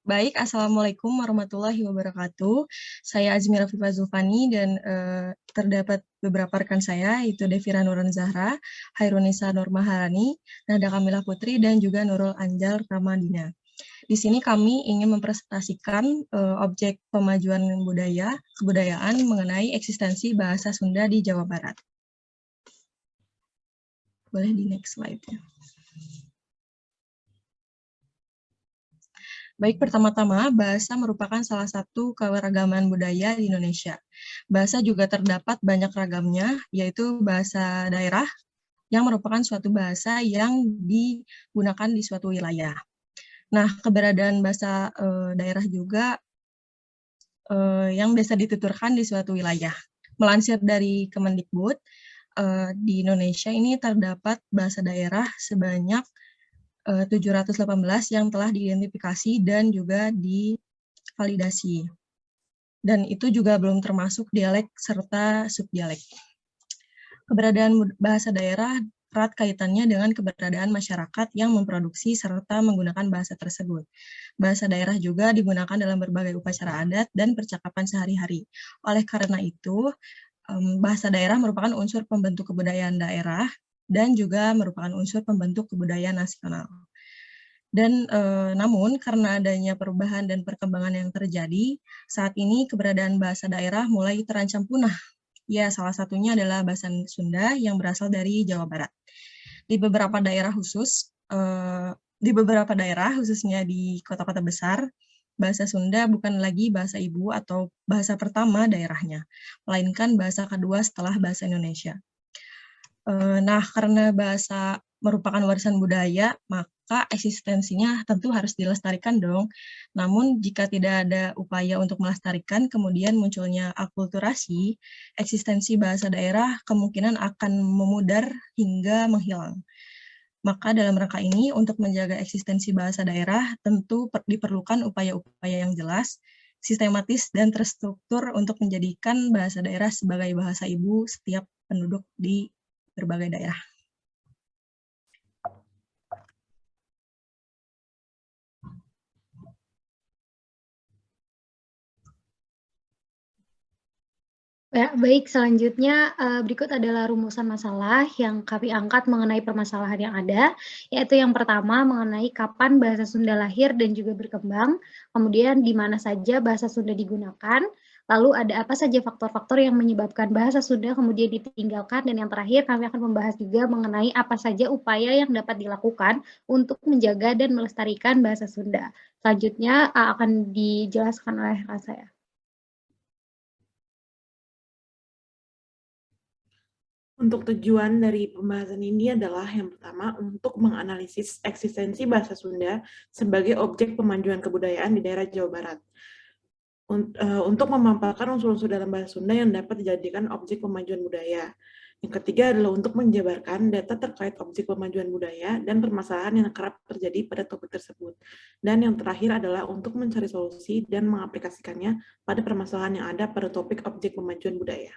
Baik, Assalamualaikum warahmatullahi wabarakatuh. Saya Azmira Fifa Zulfani dan terdapat beberapa rekan saya, yaitu Devira Nurun Zahra, Hairunisa Nur Maharani, Nada Kamilah Putri, dan juga Nurul Anjal Ramadina. Di sini kami ingin mempresentasikan objek pemajuan kebudayaan mengenai eksistensi bahasa Sunda di Jawa Barat. Boleh di next slide ya. Baik, pertama-tama, bahasa merupakan salah satu keanekaragaman budaya di Indonesia. Bahasa juga terdapat banyak ragamnya, yaitu bahasa daerah, yang merupakan suatu bahasa yang digunakan di suatu wilayah. Nah, keberadaan bahasa daerah juga yang biasa dituturkan di suatu wilayah. Melansir dari Kemendikbud, di Indonesia ini terdapat bahasa daerah sebanyak 718 yang telah diidentifikasi dan juga divalidasi. Dan itu juga belum termasuk dialek serta subdialek. Keberadaan bahasa daerah erat kaitannya dengan keberadaan masyarakat yang memproduksi serta menggunakan bahasa tersebut. Bahasa daerah juga digunakan dalam berbagai upacara adat dan percakapan sehari-hari. Oleh karena itu, bahasa daerah merupakan unsur pembentuk kebudayaan daerah dan juga merupakan unsur pembentuk kebudayaan nasional. Dan namun karena adanya perubahan dan perkembangan yang terjadi, saat ini keberadaan bahasa daerah mulai terancam punah. Ya, salah satunya adalah bahasa Sunda yang berasal dari Jawa Barat. Di beberapa daerah khususnya di kota-kota besar, bahasa Sunda bukan lagi bahasa ibu atau bahasa pertama daerahnya, melainkan bahasa kedua setelah bahasa Indonesia. Nah, karena bahasa merupakan warisan budaya, maka eksistensinya tentu harus dilestarikan dong. Namun, jika tidak ada upaya untuk melestarikan, kemudian munculnya akulturasi, eksistensi bahasa daerah kemungkinan akan memudar hingga menghilang. Maka dalam rangka ini, untuk menjaga eksistensi bahasa daerah, tentu diperlukan upaya-upaya yang jelas, sistematis, dan terstruktur untuk menjadikan bahasa daerah sebagai bahasa ibu setiap penduduk di berbagai daerah. Ya, baik, selanjutnya berikut adalah rumusan masalah yang kami angkat mengenai permasalahan yang ada, yaitu yang pertama mengenai kapan bahasa Sunda lahir dan juga berkembang, kemudian di mana saja bahasa Sunda digunakan, lalu ada apa saja faktor-faktor yang menyebabkan bahasa Sunda kemudian ditinggalkan, dan yang terakhir kami akan membahas juga mengenai apa saja upaya yang dapat dilakukan untuk menjaga dan melestarikan bahasa Sunda. Selanjutnya akan dijelaskan oleh rekan saya. Untuk tujuan dari pembahasan ini adalah yang pertama untuk menganalisis eksistensi bahasa Sunda sebagai objek pemajuan kebudayaan di daerah Jawa Barat. Untuk memaparkan unsur-unsur dalam bahasa Sunda yang dapat dijadikan objek pemajuan budaya. Yang ketiga adalah untuk menjabarkan data terkait objek pemajuan budaya dan permasalahan yang kerap terjadi pada topik tersebut. Dan yang terakhir adalah untuk mencari solusi dan mengaplikasikannya pada permasalahan yang ada pada topik objek pemajuan budaya.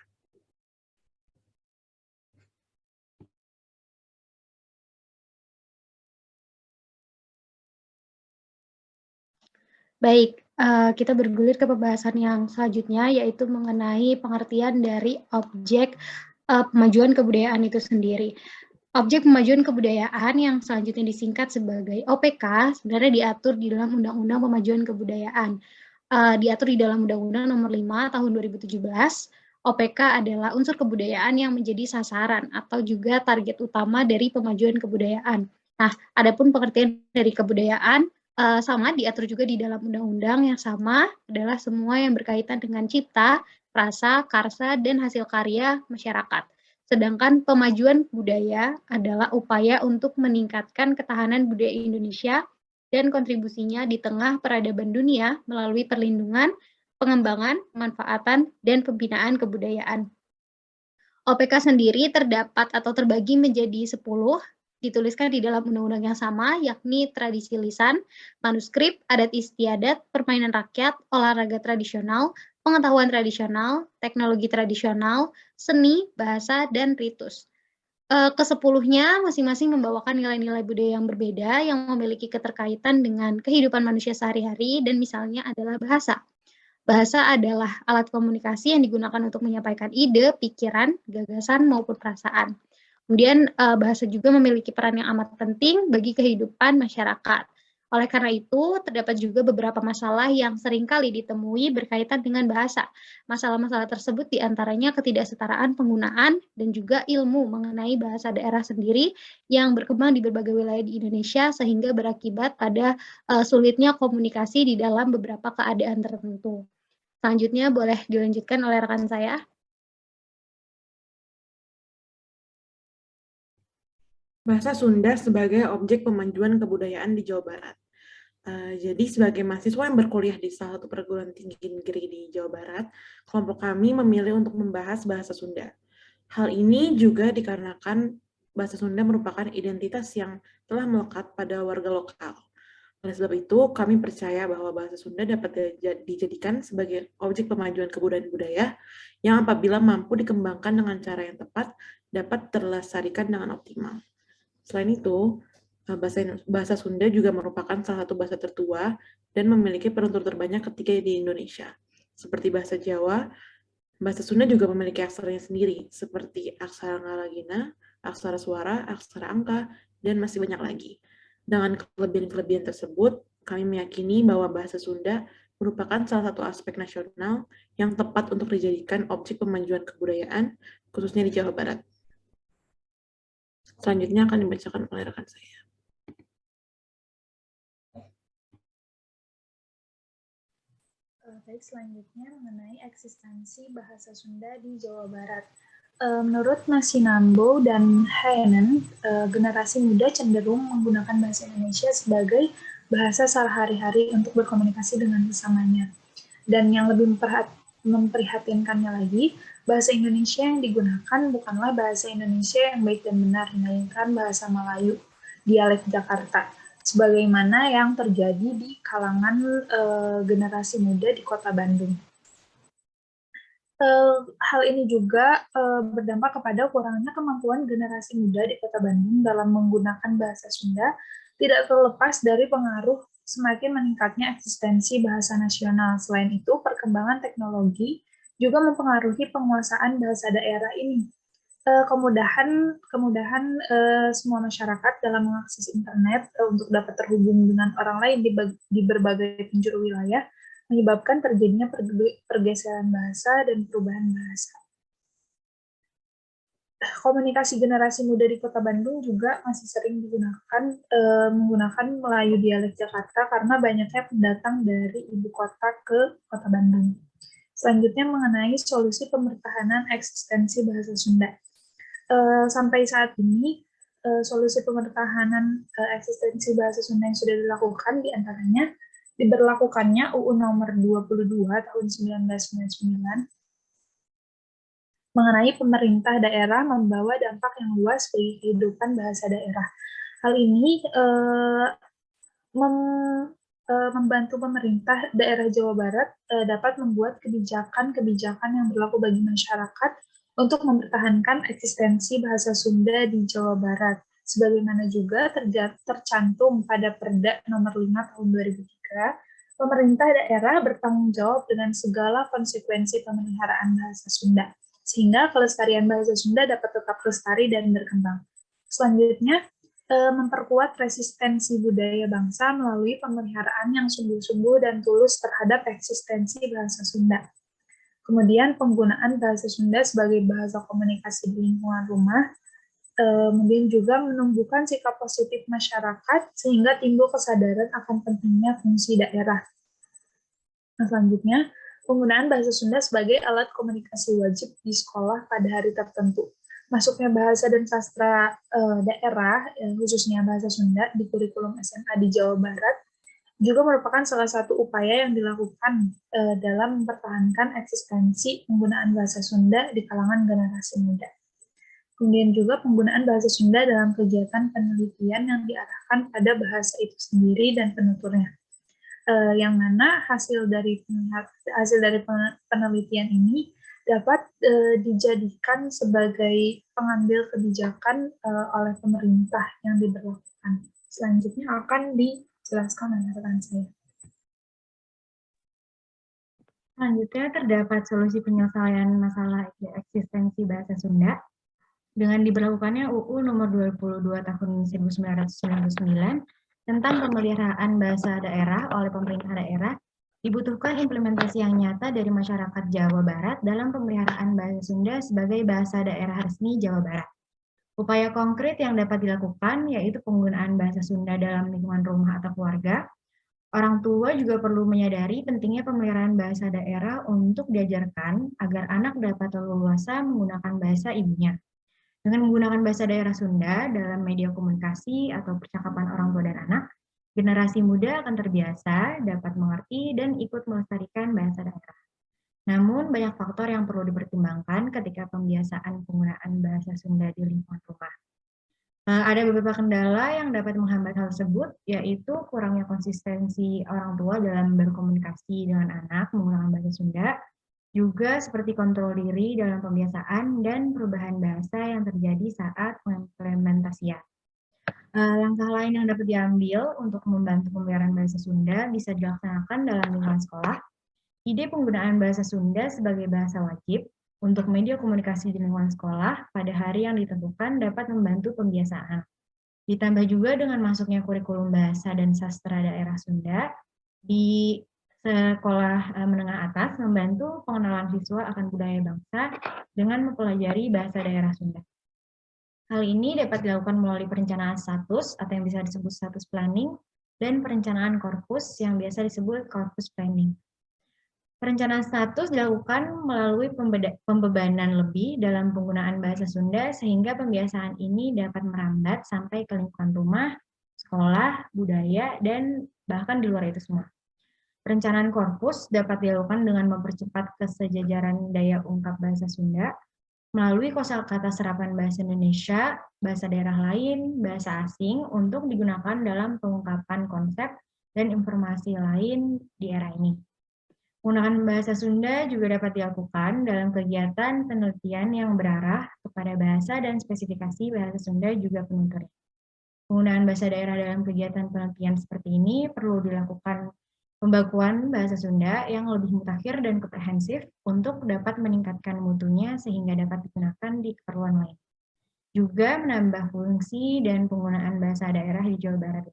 Baik, kita bergulir ke pembahasan yang selanjutnya, yaitu mengenai pengertian dari objek pemajuan kebudayaan itu sendiri. Objek pemajuan kebudayaan yang selanjutnya disingkat sebagai OPK sebenarnya diatur di dalam Undang-Undang Pemajuan Kebudayaan. Diatur di dalam Undang-Undang Nomor 5 Tahun 2017, OPK adalah unsur kebudayaan yang menjadi sasaran atau juga target utama dari pemajuan kebudayaan. Nah, adapun pengertian dari kebudayaan sama diatur juga di dalam undang-undang yang sama adalah semua yang berkaitan dengan cipta, rasa, karsa, dan hasil karya masyarakat. Sedangkan pemajuan budaya adalah upaya untuk meningkatkan ketahanan budaya Indonesia dan kontribusinya di tengah peradaban dunia melalui perlindungan, pengembangan, pemanfaatan, dan pembinaan kebudayaan. OPK sendiri terdapat atau terbagi menjadi 10, dituliskan di dalam undang-undang yang sama, yakni tradisi lisan, manuskrip, adat istiadat, permainan rakyat, olahraga tradisional, pengetahuan tradisional, teknologi tradisional, seni, bahasa, dan ritus. Kesepuluhnya masing-masing membawakan nilai-nilai budaya yang berbeda yang memiliki keterkaitan dengan kehidupan manusia sehari-hari dan misalnya adalah bahasa. Bahasa adalah alat komunikasi yang digunakan untuk menyampaikan ide, pikiran, gagasan, maupun perasaan. Kemudian bahasa juga memiliki peran yang amat penting bagi kehidupan masyarakat. Oleh karena itu, terdapat juga beberapa masalah yang seringkali ditemui berkaitan dengan bahasa. Masalah-masalah tersebut diantaranya ketidaksetaraan penggunaan dan juga ilmu mengenai bahasa daerah sendiri yang berkembang di berbagai wilayah di Indonesia sehingga berakibat pada sulitnya komunikasi di dalam beberapa keadaan tertentu. Selanjutnya boleh dilanjutkan oleh rekan saya. Bahasa Sunda sebagai objek pemajuan kebudayaan di Jawa Barat. Jadi sebagai mahasiswa yang berkuliah di salah satu perguruan tinggi negeri di Jawa Barat, kelompok kami memilih untuk membahas bahasa Sunda. Hal ini juga dikarenakan bahasa Sunda merupakan identitas yang telah melekat pada warga lokal. Oleh sebab itu, kami percaya bahwa bahasa Sunda dapat dijadikan sebagai objek pemajuan kebudayaan budaya yang apabila mampu dikembangkan dengan cara yang tepat, dapat terlestarikan dengan optimal. Selain itu, bahasa Sunda juga merupakan salah satu bahasa tertua dan memiliki penutur terbanyak ketika di Indonesia. Seperti bahasa Jawa, bahasa Sunda juga memiliki aksaranya sendiri, seperti aksara Ngalagina, aksara suara, aksara angka, dan masih banyak lagi. Dengan kelebihan-kelebihan tersebut, kami meyakini bahwa bahasa Sunda merupakan salah satu aspek nasional yang tepat untuk dijadikan objek pemajuan kebudayaan, khususnya di Jawa Barat. Selanjutnya akan dibacakan oleh rekan saya. Baik, selanjutnya mengenai eksistensi bahasa Sunda di Jawa Barat. Menurut Masinambo dan Heinen, generasi muda cenderung menggunakan bahasa Indonesia sebagai bahasa sehari-hari untuk berkomunikasi dengan sesamanya. Dan yang lebih memprihatinkannya lagi, bahasa Indonesia yang digunakan bukanlah bahasa Indonesia yang baik dan benar, melainkan bahasa Melayu, dialek Jakarta, sebagaimana yang terjadi di kalangan generasi muda di Kota Bandung. Hal ini juga berdampak kepada kurangnya kemampuan generasi muda di Kota Bandung dalam menggunakan bahasa Sunda, tidak terlepas dari pengaruh semakin meningkatnya eksistensi bahasa nasional. Selain itu, perkembangan teknologi juga mempengaruhi penguasaan bahasa daerah ini. Kemudahan semua masyarakat dalam mengakses internet untuk dapat terhubung dengan orang lain di berbagai penjuru wilayah menyebabkan terjadinya pergeseran bahasa dan perubahan bahasa. Komunikasi generasi muda di Kota Bandung juga masih sering menggunakan Melayu dialek Jakarta karena banyaknya pendatang dari ibu kota ke Kota Bandung. Selanjutnya mengenai solusi pemertahanan eksistensi bahasa Sunda. Sampai saat ini, solusi pemertahanan eksistensi bahasa Sunda yang sudah dilakukan diantaranya diberlakukannya UU nomor 22 tahun 1999 mengenai pemerintah daerah membawa dampak yang luas bagi kehidupan bahasa daerah. Hal ini membantu pemerintah daerah Jawa Barat dapat membuat kebijakan-kebijakan yang berlaku bagi masyarakat untuk mempertahankan eksistensi bahasa Sunda di Jawa Barat, sebagaimana juga tercantum pada Perda nomor 5 tahun 2003, pemerintah daerah bertanggung jawab dengan segala konsekuensi pemeliharaan bahasa Sunda, sehingga kelestarian bahasa Sunda dapat tetap lestari dan berkembang. Selanjutnya, memperkuat resistensi budaya bangsa melalui pemeliharaan yang sungguh-sungguh dan tulus terhadap eksistensi bahasa Sunda. Kemudian penggunaan bahasa Sunda sebagai bahasa komunikasi di lingkungan rumah, kemudian juga menumbuhkan sikap positif masyarakat sehingga timbul kesadaran akan pentingnya fungsi daerah. Nah, selanjutnya, penggunaan bahasa Sunda sebagai alat komunikasi wajib di sekolah pada hari tertentu. Masuknya bahasa dan sastra daerah, khususnya bahasa Sunda, di kurikulum SMA di Jawa Barat, juga merupakan salah satu upaya yang dilakukan dalam mempertahankan eksistensi penggunaan bahasa Sunda di kalangan generasi muda. Kemudian juga penggunaan bahasa Sunda dalam kegiatan penelitian yang diarahkan pada bahasa itu sendiri dan penuturnya. Yang mana hasil dari penelitian ini dapat dijadikan sebagai pengambil kebijakan oleh pemerintah yang diberlakukan. Selanjutnya akan dijelaskan oleh rekan saya. Selanjutnya terdapat solusi penyelesaian masalah eksistensi bahasa Sunda dengan diberlakukannya UU nomor 22 tahun 1999 tentang pemeliharaan bahasa daerah oleh pemerintah daerah, dibutuhkan implementasi yang nyata dari masyarakat Jawa Barat dalam pemeliharaan bahasa Sunda sebagai bahasa daerah resmi Jawa Barat. Upaya konkret yang dapat dilakukan yaitu penggunaan bahasa Sunda dalam lingkungan rumah atau keluarga. Orang tua juga perlu menyadari pentingnya pemeliharaan bahasa daerah untuk diajarkan agar anak dapat leluasa menggunakan bahasa ibunya. Dengan menggunakan bahasa daerah Sunda dalam media komunikasi atau percakapan orang tua dan anak, generasi muda akan terbiasa, dapat mengerti, dan ikut melestarikan bahasa daerah. Namun, banyak faktor yang perlu dipertimbangkan ketika pembiasaan penggunaan bahasa Sunda di lingkungan rumah. Ada beberapa kendala yang dapat menghambat hal tersebut, yaitu kurangnya konsistensi orang tua dalam berkomunikasi dengan anak menggunakan bahasa Sunda, juga seperti kontrol diri dalam pembiasaan dan perubahan bahasa yang terjadi saat pengimplementasian. Langkah lain yang dapat diambil untuk membantu pemeliharaan bahasa Sunda bisa dilaksanakan dalam lingkungan sekolah. Ide penggunaan bahasa Sunda sebagai bahasa wajib untuk media komunikasi di lingkungan sekolah pada hari yang ditentukan dapat membantu pembiasaan. Ditambah juga dengan masuknya kurikulum bahasa dan sastra daerah Sunda di sekolah menengah atas membantu pengenalan siswa akan budaya bangsa dengan mempelajari bahasa daerah Sunda. Hal ini dapat dilakukan melalui perencanaan status atau yang bisa disebut status planning dan perencanaan korpus yang biasa disebut corpus planning. Perencanaan status dilakukan melalui pembebanan lebih dalam penggunaan bahasa Sunda sehingga pembiasaan ini dapat merambat sampai ke lingkungan rumah, sekolah, budaya, dan bahkan di luar itu semua. Perencanaan korpus dapat dilakukan dengan mempercepat kesejajaran daya ungkap bahasa Sunda melalui kosakata serapan bahasa Indonesia, bahasa daerah lain, bahasa asing untuk digunakan dalam pengungkapan konsep dan informasi lain di era ini. Penggunaan bahasa Sunda juga dapat dilakukan dalam kegiatan penelitian yang berarah kepada bahasa dan spesifikasi bahasa Sunda juga penuturnya. Penggunaan bahasa daerah dalam kegiatan penelitian seperti ini perlu dilakukan pembakuan bahasa Sunda yang lebih mutakhir dan komprehensif untuk dapat meningkatkan mutunya sehingga dapat digunakan di keperluan lain. Juga menambah fungsi dan penggunaan bahasa daerah di Jawa Barat.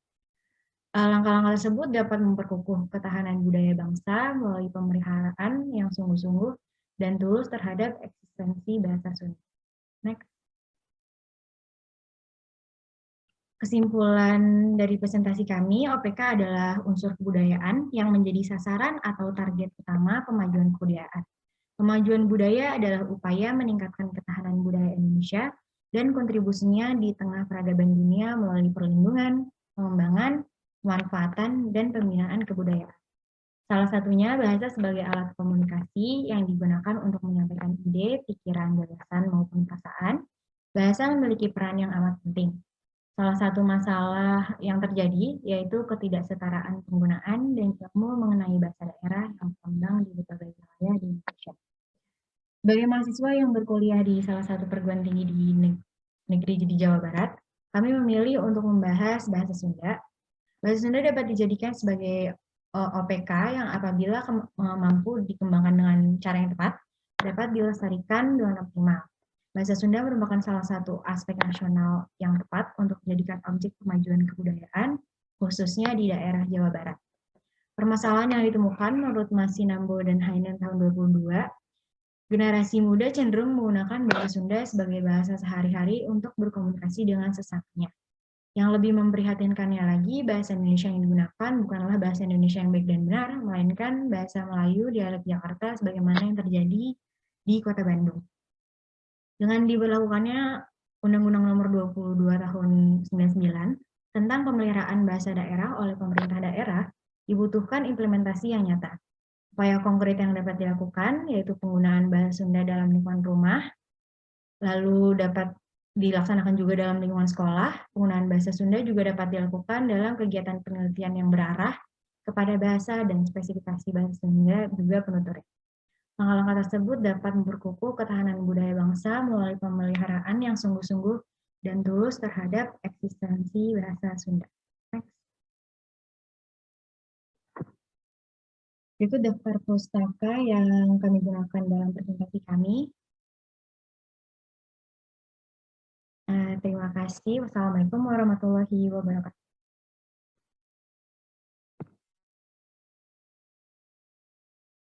Langkah-langkah tersebut dapat memperkukuh ketahanan budaya bangsa melalui pemeliharaan yang sungguh-sungguh dan tulus terhadap eksistensi bahasa Sunda. Next. Kesimpulan dari presentasi kami, OPK adalah unsur kebudayaan yang menjadi sasaran atau target utama pemajuan kebudayaan. Kemajuan budaya adalah upaya meningkatkan ketahanan budaya Indonesia dan kontribusinya di tengah peradaban dunia melalui perlindungan, pengembangan, pemanfaatan, dan pembinaan kebudayaan. Salah satunya bahasa sebagai alat komunikasi yang digunakan untuk menyampaikan ide, pikiran, gagasan, maupun perasaan. Bahasa memiliki peran yang amat penting. Salah satu masalah yang terjadi yaitu ketidaksetaraan penggunaan dan ilmu mengenai bahasa daerah yang berkembang di berbagai wilayah di Indonesia. Sebagai mahasiswa yang berkuliah di salah satu perguruan tinggi di negeri di Jawa Barat, kami memilih untuk membahas bahasa Sunda. Bahasa Sunda dapat dijadikan sebagai OPK yang apabila mampu dikembangkan dengan cara yang tepat, dapat dilestarikan dengan optimal. Bahasa Sunda merupakan salah satu aspek nasional yang tepat untuk dijadikan objek kemajuan kebudayaan, khususnya di daerah Jawa Barat. Permasalahan yang ditemukan menurut Mas Sinambo dan Hainen tahun 2022, generasi muda cenderung menggunakan bahasa Sunda sebagai bahasa sehari-hari untuk berkomunikasi dengan sesamanya. Yang lebih memprihatinkannya lagi, bahasa Indonesia yang digunakan bukanlah bahasa Indonesia yang baik dan benar, melainkan bahasa Melayu dialek Jakarta sebagaimana yang terjadi di Kota Bandung. Dengan diberlakukannya Undang-Undang Nomor 22 Tahun 99 tentang pemeliharaan bahasa daerah oleh pemerintah daerah, dibutuhkan implementasi yang nyata. Upaya konkret yang dapat dilakukan yaitu penggunaan bahasa Sunda dalam lingkungan rumah, lalu dapat dilaksanakan juga dalam lingkungan sekolah. Penggunaan bahasa Sunda juga dapat dilakukan dalam kegiatan penelitian yang berarah kepada bahasa dan spesifikasi bahasa Sunda juga penuturnya. Langkah-langkah tersebut dapat memperkukuh ketahanan budaya bangsa melalui pemeliharaan yang sungguh-sungguh dan tulus terhadap eksistensi bahasa Sunda. Next. Itu daftar pustaka yang kami gunakan dalam presentasi kami. Terima kasih. Wassalamualaikum warahmatullahi wabarakatuh.